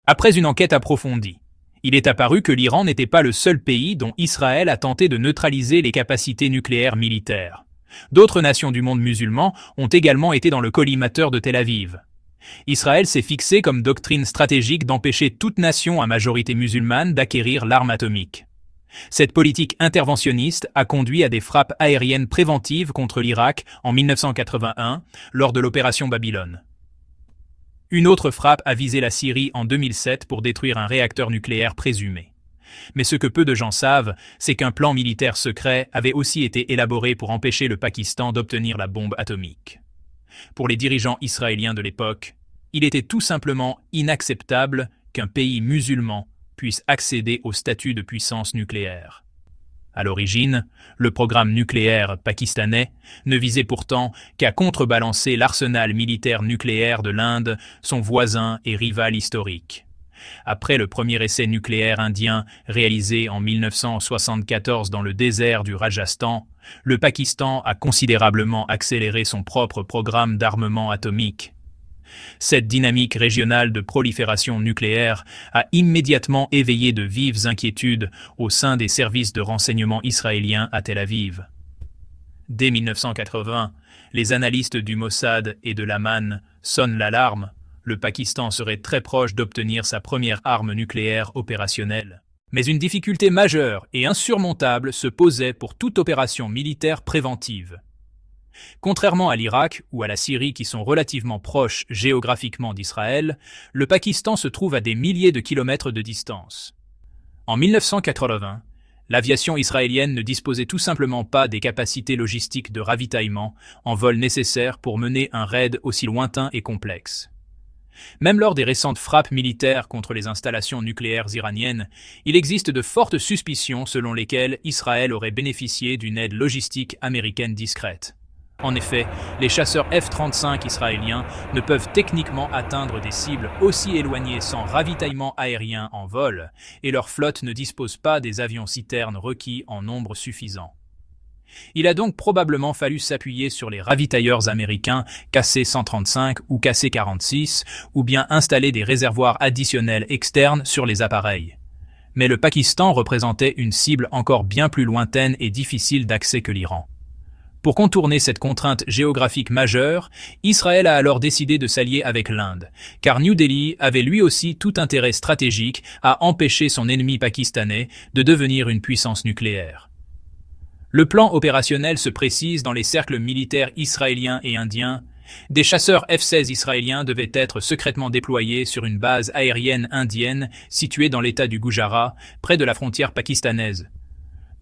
Après une enquête approfondie, il est apparu que l'Iran n'était pas le seul pays dont Israël a tenté de neutraliser les capacités nucléaires militaires. D'autres nations du monde musulman ont également été dans le collimateur de Tel Aviv. Israël s'est fixé comme doctrine stratégique d'empêcher toute nation à majorité musulmane d'acquérir l'arme atomique. Cette politique interventionniste a conduit à des frappes aériennes préventives contre l'Irak en 1981 lors de l'opération Babylone. Une autre frappe a visé la Syrie en 2007 pour détruire un réacteur nucléaire présumé. Mais ce que peu de gens savent, c'est qu'un plan militaire secret avait aussi été élaboré pour empêcher le Pakistan d'obtenir la bombe atomique. Pour les dirigeants israéliens de l'époque, il était tout simplement inacceptable qu'un pays musulman puisse accéder au statut de puissance nucléaire. À l'origine, le programme nucléaire pakistanais ne visait pourtant qu'à contrebalancer l'arsenal militaire nucléaire de l'Inde, son voisin et rival historique. Après le premier essai nucléaire indien réalisé en 1974 dans le désert du Rajasthan, le Pakistan a considérablement accéléré son propre programme d'armement atomique. Cette dynamique régionale de prolifération nucléaire a immédiatement éveillé de vives inquiétudes au sein des services de renseignement israéliens à Tel Aviv. Dès 1980, les analystes du Mossad et de l'Aman sonnent l'alarme. Le Pakistan serait très proche d'obtenir sa première arme nucléaire opérationnelle. Mais une difficulté majeure et insurmontable se posait pour toute opération militaire préventive. Contrairement à l'Irak ou à la Syrie qui sont relativement proches géographiquement d'Israël, le Pakistan se trouve à des milliers de kilomètres de distance. En 1980, l'aviation israélienne ne disposait tout simplement pas des capacités logistiques de ravitaillement en vol nécessaires pour mener un raid aussi lointain et complexe. Même lors des récentes frappes militaires contre les installations nucléaires iraniennes, il existe de fortes suspicions selon lesquelles Israël aurait bénéficié d'une aide logistique américaine discrète. En effet, les chasseurs F-35 israéliens ne peuvent techniquement atteindre des cibles aussi éloignées sans ravitaillement aérien en vol, et leur flotte ne dispose pas des avions-citernes requis en nombre suffisant. Il a donc probablement fallu s'appuyer sur les ravitailleurs américains KC-135 ou KC-46, ou bien installer des réservoirs additionnels externes sur les appareils. Mais le Pakistan représentait une cible encore bien plus lointaine et difficile d'accès que l'Iran. Pour contourner cette contrainte géographique majeure, Israël a alors décidé de s'allier avec l'Inde, car New Delhi avait lui aussi tout intérêt stratégique à empêcher son ennemi pakistanais de devenir une puissance nucléaire. Le plan opérationnel se précise dans les cercles militaires israéliens et indiens. Des chasseurs F-16 israéliens devaient être secrètement déployés sur une base aérienne indienne située dans l'état du Gujarat, près de la frontière pakistanaise.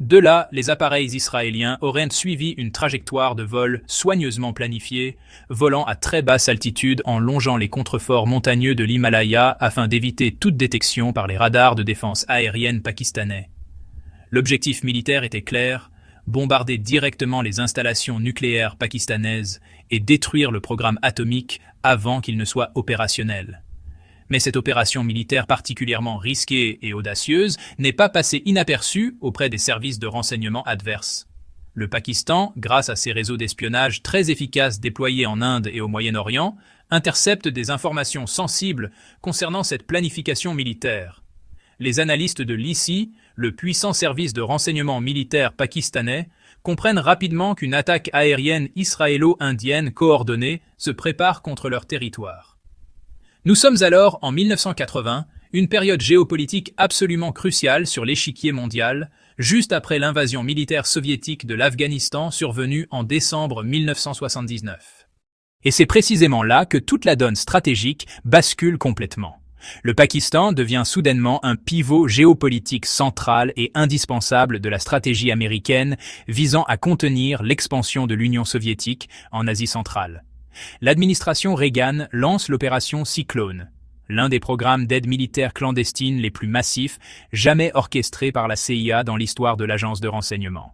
De là, les appareils israéliens auraient suivi une trajectoire de vol soigneusement planifiée, volant à très basse altitude en longeant les contreforts montagneux de l'Himalaya afin d'éviter toute détection par les radars de défense aérienne pakistanais. L'objectif militaire était clair: bombarder directement les installations nucléaires pakistanaises et détruire le programme atomique avant qu'il ne soit opérationnel. Mais cette opération militaire particulièrement risquée et audacieuse n'est pas passée inaperçue auprès des services de renseignement adverses. Le Pakistan, grâce à ses réseaux d'espionnage très efficaces déployés en Inde et au Moyen-Orient, intercepte des informations sensibles concernant cette planification militaire. Les analystes de l'ISI, le puissant service de renseignement militaire pakistanais, comprennent rapidement qu'une attaque aérienne israélo-indienne coordonnée se prépare contre leur territoire. Nous sommes alors en 1980, une période géopolitique absolument cruciale sur l'échiquier mondial, juste après l'invasion militaire soviétique de l'Afghanistan survenue en décembre 1979. Et c'est précisément là que toute la donne stratégique bascule complètement. Le Pakistan devient soudainement un pivot géopolitique central et indispensable de la stratégie américaine visant à contenir l'expansion de l'Union soviétique en Asie centrale. L'administration Reagan lance l'opération Cyclone, l'un des programmes d'aide militaire clandestine les plus massifs jamais orchestrés par la CIA dans l'histoire de l'agence de renseignement.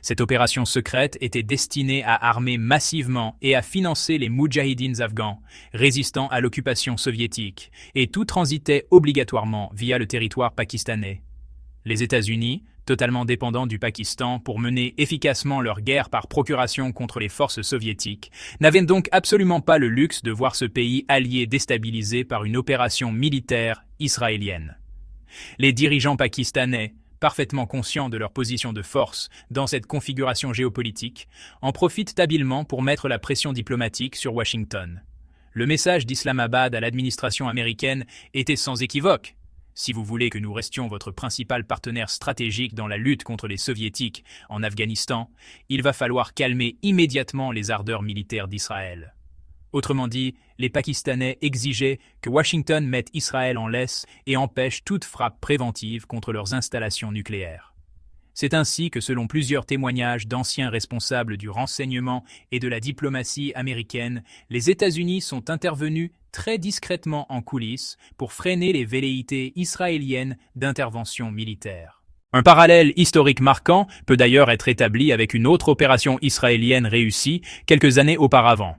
Cette opération secrète était destinée à armer massivement et à financer les moudjahidines afghans, résistant à l'occupation soviétique, et tout transitait obligatoirement via le territoire pakistanais. Les États-Unis, totalement dépendants du Pakistan pour mener efficacement leur guerre par procuration contre les forces soviétiques, n'avaient donc absolument pas le luxe de voir ce pays allié déstabilisé par une opération militaire israélienne. Les dirigeants pakistanais, parfaitement conscients de leur position de force dans cette configuration géopolitique, en profitent habilement pour mettre la pression diplomatique sur Washington. Le message d'Islamabad à l'administration américaine était sans équivoque. Si vous voulez que nous restions votre principal partenaire stratégique dans la lutte contre les soviétiques en Afghanistan, il va falloir calmer immédiatement les ardeurs militaires d'Israël. Autrement dit, les Pakistanais exigeaient que Washington mette Israël en laisse et empêche toute frappe préventive contre leurs installations nucléaires. C'est ainsi que, selon plusieurs témoignages d'anciens responsables du renseignement et de la diplomatie américaine, les États-Unis sont intervenus très discrètement en coulisses pour freiner les velléités israéliennes d'intervention militaire. Un parallèle historique marquant peut d'ailleurs être établi avec une autre opération israélienne réussie quelques années auparavant.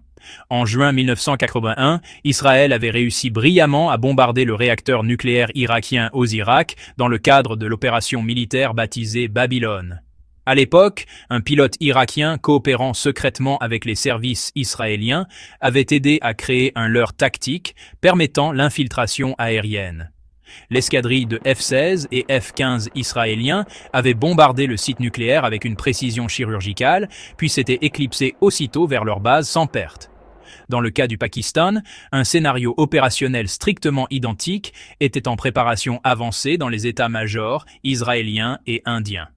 En juin 1981, Israël avait réussi brillamment à bombarder le réacteur nucléaire irakien Osirak dans le cadre de l'opération militaire baptisée Babylone. À l'époque, un pilote irakien coopérant secrètement avec les services israéliens avait aidé à créer un leurre tactique permettant l'infiltration aérienne. L'escadrille de F-16 et F-15 israéliens avait bombardé le site nucléaire avec une précision chirurgicale, puis s'était éclipsé aussitôt vers leur base sans perte. Dans le cas du Pakistan, un scénario opérationnel strictement identique était en préparation avancée dans les états-majors israéliens et indiens.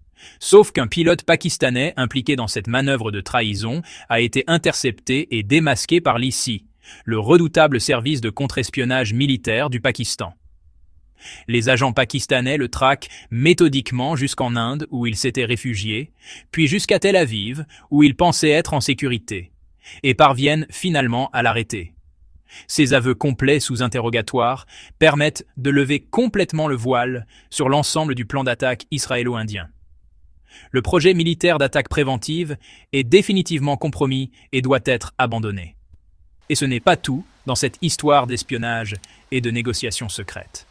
Sauf qu'un pilote pakistanais impliqué dans cette manœuvre de trahison a été intercepté et démasqué par l'ISI, le redoutable service de contre-espionnage militaire du Pakistan. Les agents pakistanais le traquent méthodiquement jusqu'en Inde où il s'était réfugié, puis jusqu'à Tel Aviv où il pensait être en sécurité, et parviennent finalement à l'arrêter. Ces aveux complets sous interrogatoire permettent de lever complètement le voile sur l'ensemble du plan d'attaque israélo-indien. Le projet militaire d'attaque préventive est définitivement compromis et doit être abandonné. Et ce n'est pas tout dans cette histoire d'espionnage et de négociations secrètes.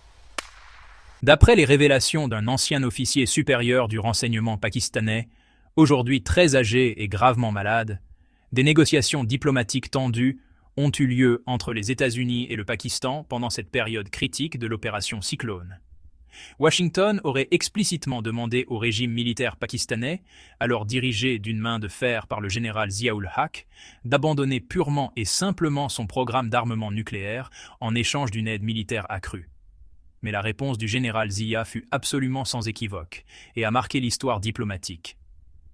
D'après les révélations d'un ancien officier supérieur du renseignement pakistanais, aujourd'hui très âgé et gravement malade, des négociations diplomatiques tendues ont eu lieu entre les États-Unis et le Pakistan pendant cette période critique de l'opération Cyclone. Washington aurait explicitement demandé au régime militaire pakistanais, alors dirigé d'une main de fer par le général Zia-ul-Haq, d'abandonner purement et simplement son programme d'armement nucléaire en échange d'une aide militaire accrue. Mais la réponse du général Zia fut absolument sans équivoque et a marqué l'histoire diplomatique.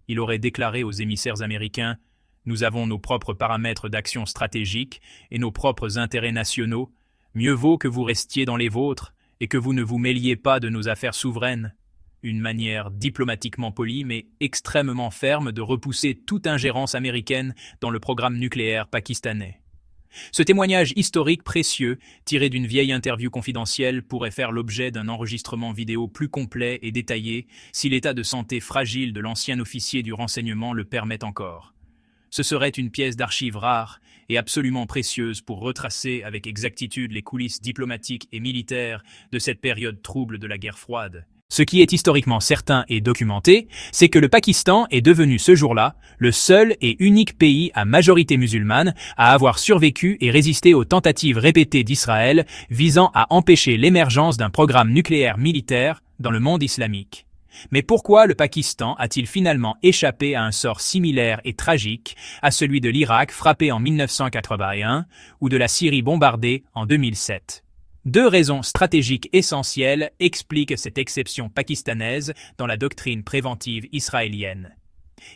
Il aurait déclaré aux émissaires américains « Nous avons nos propres paramètres d'action stratégique et nos propres intérêts nationaux. Mieux vaut que vous restiez dans les vôtres et que vous ne vous mêliez pas de nos affaires souveraines. » Une manière diplomatiquement polie mais extrêmement ferme de repousser toute ingérence américaine dans le programme nucléaire pakistanais. Ce témoignage historique précieux, tiré d'une vieille interview confidentielle, pourrait faire l'objet d'un enregistrement vidéo plus complet et détaillé si l'état de santé fragile de l'ancien officier du renseignement le permet encore. Ce serait une pièce d'archive rare et absolument précieuse pour retracer avec exactitude les coulisses diplomatiques et militaires de cette période trouble de la guerre froide. Ce qui est historiquement certain et documenté, c'est que le Pakistan est devenu ce jour-là le seul et unique pays à majorité musulmane à avoir survécu et résisté aux tentatives répétées d'Israël visant à empêcher l'émergence d'un programme nucléaire militaire dans le monde islamique. Mais pourquoi le Pakistan a-t-il finalement échappé à un sort similaire et tragique à celui de l'Irak frappé en 1981 ou de la Syrie bombardée en 2007 ? Deux raisons stratégiques essentielles expliquent cette exception pakistanaise dans la doctrine préventive israélienne.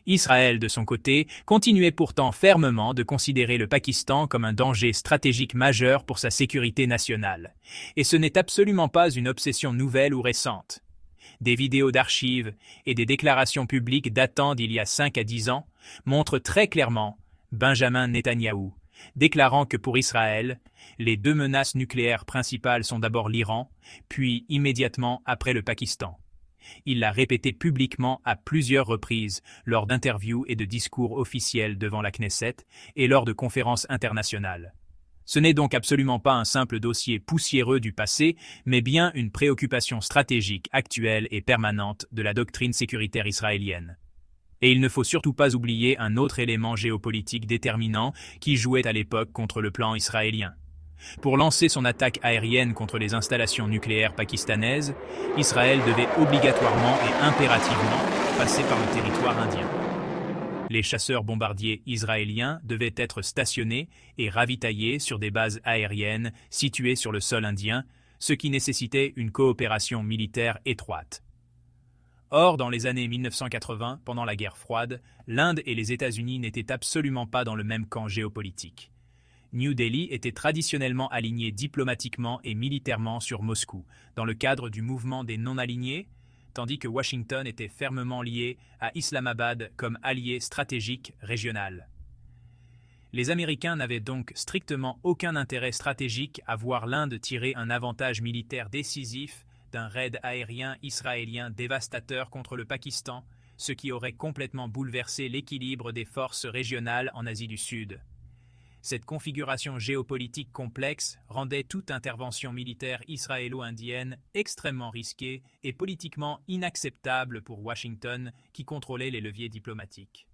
Israël, de son côté, continuait pourtant fermement de considérer le Pakistan comme un danger stratégique majeur pour sa sécurité nationale. Et ce n'est absolument pas une obsession nouvelle ou récente. Des vidéos d'archives et des déclarations publiques datant d'il y a 5 à 10 ans montrent très clairement Benjamin Netanyahou déclarant que pour Israël, les deux menaces nucléaires principales sont d'abord l'Iran, puis immédiatement après le Pakistan. Il l'a répété publiquement à plusieurs reprises lors d'interviews et de discours officiels devant la Knesset et lors de conférences internationales. Ce n'est donc absolument pas un simple dossier poussiéreux du passé, mais bien une préoccupation stratégique actuelle et permanente de la doctrine sécuritaire israélienne. Et il ne faut surtout pas oublier un autre élément géopolitique déterminant qui jouait à l'époque contre le plan israélien. Pour lancer son attaque aérienne contre les installations nucléaires pakistanaises, Israël devait obligatoirement et impérativement passer par le territoire indien. Les chasseurs bombardiers israéliens devaient être stationnés et ravitaillés sur des bases aériennes situées sur le sol indien, ce qui nécessitait une coopération militaire étroite. Or, dans les années 1980, pendant la guerre froide, l'Inde et les États-Unis n'étaient absolument pas dans le même camp géopolitique. New Delhi était traditionnellement aligné diplomatiquement et militairement sur Moscou, dans le cadre du mouvement des non-alignés, tandis que Washington était fermement lié à Islamabad comme allié stratégique régional. Les Américains n'avaient donc strictement aucun intérêt stratégique à voir l'Inde tirer un avantage militaire décisif d'un raid aérien israélien dévastateur contre le Pakistan, ce qui aurait complètement bouleversé l'équilibre des forces régionales en Asie du Sud. Cette configuration géopolitique complexe rendait toute intervention militaire israélo-indienne extrêmement risquée et politiquement inacceptable pour Washington qui contrôlait les leviers diplomatiques.